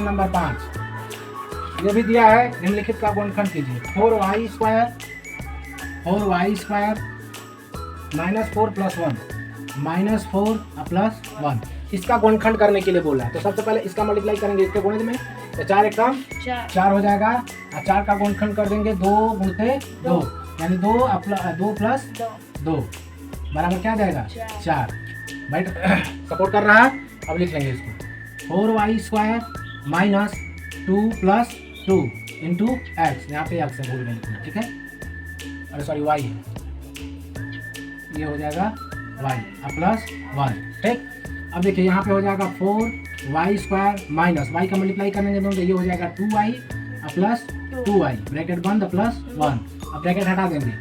Number 5 ये भी दिया है, निम्नलिखित का गुणनखंड कीजिए। 4y square minus 4 plus 1 minus 4 plus 1 इसका गुणनखंड करने के लिए बोला है। तो सबसे पहले इसका मल्टीप्लाई करेंगे इसके गुणित में, तो 4 एक कम 4 हो जाएगा, और 4 का गुणनखंड कर देंगे 2 गुणित 2 यानी 2 प्लस 2 बराबर क्या जाएगा 4। भाई सपोर्ट कर रहा है। अब लिख लेंगे इसको 4y square minus 2 plus 2 into x, यहाँ पे एक्स है भूल गए, ठीक है, अरे सॉरी y है, ये हो जाएगा y प्लस 1, ठीक। अब देखिए यहाँ पे हो जाएगा 4y स्क्वायर माइनस y का मल्टीप्लाई करेंगे दोनों, ये हो जाएगा 2y प्लस 2y ब्रैकेट बंद प्लस 1। अब ब्रैकेट हटा देंगे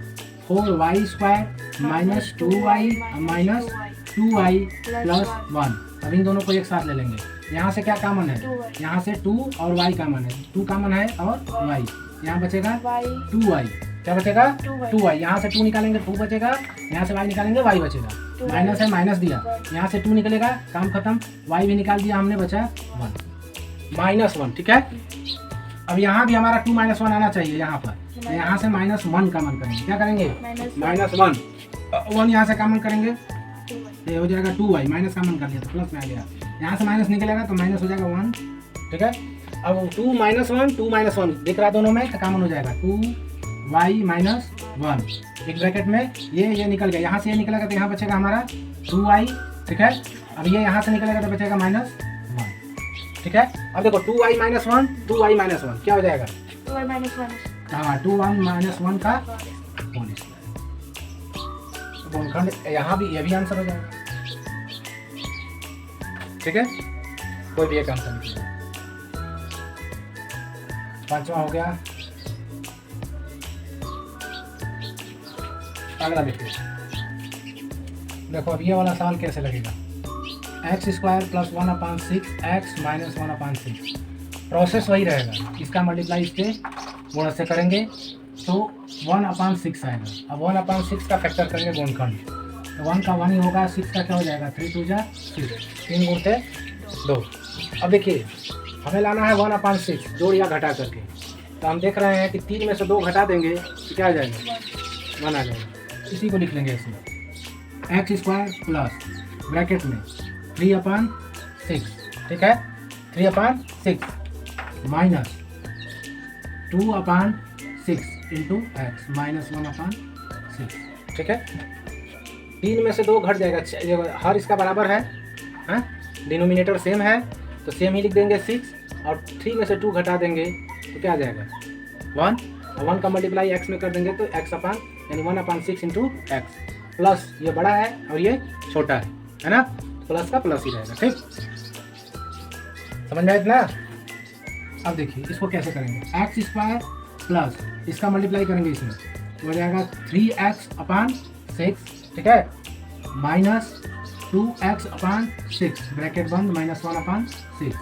4y square minus 2y minus 2y plus 1। अब इन दोनों को एक साथ ले लेंगे। यहाँ से क्या कॉमन है, यहाँ से 2 और y कॉमन है, 2 कॉमन है और y, यहाँ बचेगा 2y, क्या बचेगा 2y, यहाँ से 2 निकालेंगे 2 बचेगा, यहाँ से y निकालेंगे y बचेगा, माइनस है माइनस दिया, यहाँ से 2 निकलेगा, काम खत्म, y भी निकाल दिया हमने, बचा 1 माइनस 1, ठीक है। अब यहाँ भी हमारा 2 माइनस 1 आना चाहिए यहाँ पर, तो यहाँ से माइनस 1 कॉमन करेंगे, क्या करेंगे माइनस 1 यहाँ से कॉमन करेंगे, ये हो जाएगा 2y, माइनस कॉमन कर दिया तो प्लस में आ गया, यहाँ से माइनस निकलेगा तो माइनस हो जाएगा 1, ठीक है। अब 2 माइनस 1 दिख रहा है दोनों में, तो कॉमन हो जाएगा 2y माइनस 1, एक ब्रैकेट में ये निकल गया, यहाँ से ये निकलेगा तो यहाँ बचेगा हमारा 2y, ठीक है। अब ये यहाँ से निकलेगा तो बचेगा माइनस 1, ठीक है। अब देखो 2y माइनस 1 क्या हो जाएगा 2y माइनस 1, हाँ 2y माइनस 1 का होल स्क्वायर, गुणनखंड यहाँ भी, ये भी आंसर हो जाएगा, ठीक है। कोई भी एक आंसर नहीं, 5वां हो गया। अगला देखिए, देखो अब ये वाला सवाल कैसे लगेगा, x square plus 1/6 x minus 1/6, process वही रहेगा, इसका मल्टीप्लाई इसके गुणा से करेंगे तो 1/6 आएगा। अब 1/6 का फैक्टर करेंगे गुणनखंड, तो 1 का 1 ही होगा, 6 का क्या हो जाएगा 3 2 जा 6, 3 गुणते 2। अब देखिए हमें लाना है 1/6 जोड़ या घटा करके, तो हम देख रहे हैं कि 3 में से 2 घटा देंगे तो क्या आ जाएगा 1 आ जाएगा, इसी को लिख लेंगे इसमें एक्स स्क्वायर प्लस ब्रैकेट में 3/6, ठीक है, 3/6 माइनस 2/6 इंटू एक्स माइनस 1/6, ठीक है। 3 में से 2 घट जाएगा, हर इसका बराबर है, डिनोमिनेटर सेम है तो सेम ही लिख देंगे 6, और 3 में से 2 घटा देंगे तो क्या आ जाएगा 1, और 1 का मल्टीप्लाई एक्स में कर देंगे तो एक्स अपान यानी 1/6 इंटू एक्स, प्लस ये बड़ा है और ये छोटा है ना, प्लस का प्लस ही रहेगा, ठीक, समझ में आया इतना। अब देखिए इसको कैसे करेंगे, एक्स स्क्वायर प्लस इसका मल्टीप्लाई करेंगे इसमें, तो हो जाएगा 3x/6, ठीक है, माइनस 2x/6 ब्रैकेट बंद माइनस 1/6।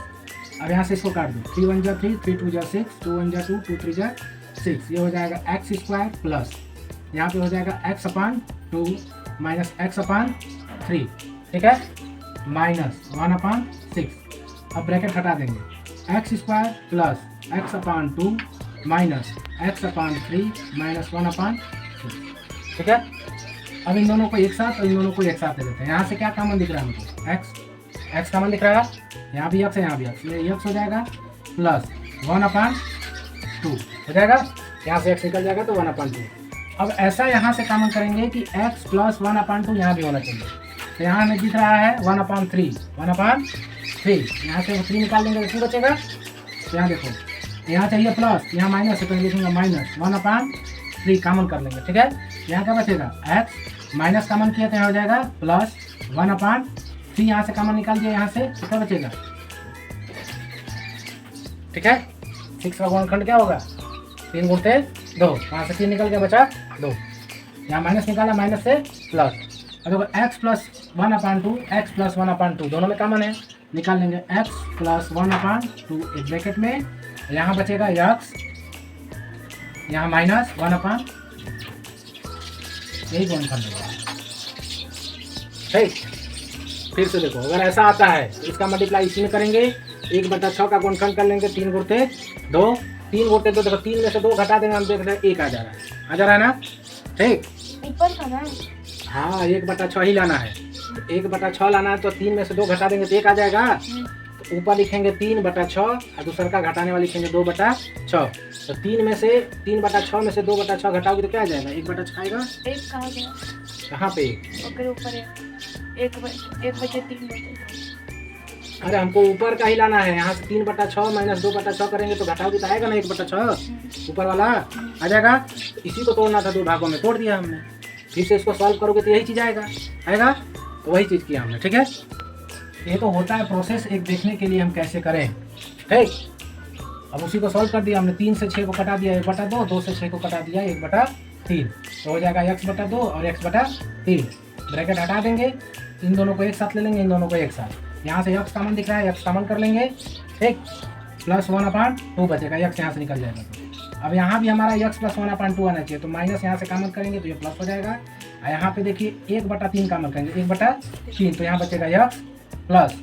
अब यहाँ से इसको काट दो, 3 1 जा 3, 3 2 जा 6, 2 1 जा 2, 2 3 जा 6, ये हो जाएगा एक्स स्क्वायर प्लस यहाँ पे हो जाएगा x/2 माइनस x/3, ठीक है, माइनस 1/6। अब ब्रैकेट हटा देंगे, x square plus x/2 minus x/3 minus 1/6, ठीक है। अब इन दोनों को एक साथ और इन दोनों को एक साथ ले लेते हैं। यहाँ से क्या कॉमन दिख रहा है हमको, एक्स कॉमन दिख रहा है, यहाँ भी एक्स है यहाँ भी एक्स, ये एक्स हो जाएगा प्लस 1/2 हो जाएगा, यहाँ से एक्स निकल जाएगा तो 1/2। अब ऐसा यहाँ से कॉमन करेंगे कि x प्लस 1/2 यहाँ भी होना चाहिए, तो यहाँ हमें दिख रहा है 1/3, यहाँ से 3 निकाल देंगे तो बचेगा, तो यहाँ देखो यहाँ चाहिए प्लस, यहाँ माइनस है तो लिखूंगा माइनस 1/3 कॉमन कर लेंगे, ठीक है। यहाँ क्या बचेगा x माइनस कॉमन किया तो यहाँ हो जाएगा प्लस 1/3, यहाँ से कॉमन निकाल दिया यहाँ से तो क्या बचेगा, ठीक है। 6 का गुणनखंड क्या होगा 3 गुणते 2, यहाँ से 3 निकल गया बचा 2, यहाँ माइनस निकाला माइनस से प्लस। अब देखो x प्लस 1/2 दोनों में कॉमन है, निकाल लेंगे x प्लस 1/2 एक ब्रैकेट में, यहाँ बचेगा x, यहाँ माइनस 1/, यही गुणनखंड होगा, ठीक। फिर से देखो अगर ऐसा आता है तो इसका मल्टीप्लाई इसी में करेंगे 1/6 का गुणनखंड कर लेंगे, 3 गुणते 2, 3 गुणते 2, देखो 3 में से 2 घटा देंगे, हम देख रहे हैं 1 आ जा रहा है, आ जा रहा है ना, ठीक। ऊपर का ना, हाँ 1/6 ही लाना है, 1/6 लाना है, तो 3 में से 2 घटा देंगे तो 1 आ जाएगा। तो ऊपर लिखेंगे 3/6 और दूसरा का घटाने वाले लिखेंगे 2/6। तो 3 में से 3/6 में से 2/6 घटाओगे तो क्या आ जाएगा, 1/6 आएगा। एक कहाँ गया, कहाँ पे, ओके ऊपर है, 1/3 बचे। अरे हमको ऊपर का ही लाना है, यहाँ से 3/6 माइनस 2/6 करेंगे तो घटाओगे तो आएगा ना 1/6, ऊपर वाला आ जाएगा। तो इसी को तोड़ना था, 2 भागों में तोड़ दिया हमने, फिर से इसको सॉल्व करोगे तो यही चीज़ आएगा, तो वही चीज़ किया हमने, ठीक है। ये तो होता है प्रोसेस एक देखने के लिए हम कैसे करें, ठीक। अब उसी को सॉल्व कर दिया हमने, 3 से 6 को कटा दिया 1/2, 2 से 6 को कटा दिया 1/3, तो हो जाएगा x/2 और x/3। ब्रैकेट हटा देंगे, इन दोनों को एक साथ ले लेंगे, इन दोनों को एक साथ, यहाँ से x कॉमन दिख रहा है, x कॉमन कर लेंगे, ठीक, प्लस 1/2 बचेगा, x यहाँ से निकल जाएगा। तो अब यहाँ भी हमारा x प्लस 1/2 आना चाहिए, तो माइनस यहाँ से कॉमन करेंगे तो ये प्लस हो जाएगा। और यहाँ पे देखिए 1/3 कॉमन करेंगे, 1/3, तो यहाँ बचेगा x प्लस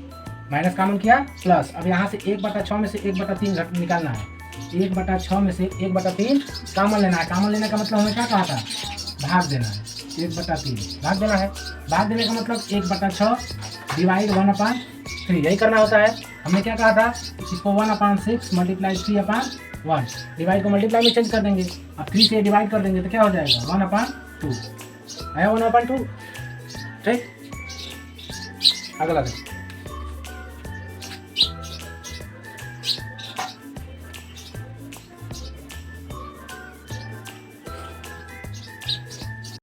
माइनस कॉमन किया प्लस। अब यहाँ से 1/6 में से 1/3 घट निकालना है, 1/6 में से 1/3 कॉमन लेना है। कॉमन लेने का मतलब हमें क्या कहा था, भाग देना है, 1/3 भाग देना है। भाग देने का मतलब 1/6 डिवाइड 1/3, यही करना होता है। हमने क्या कहा था, इसको 1/6 मल्टीप्लाई 3/1, डिवाइड को मल्टीप्लाई में चेंज कर देंगे। अब 3 से डिवाइड कर देंगे तो क्या हो जाएगा 1/2, आया 1/2, ठीक। अगला देखो,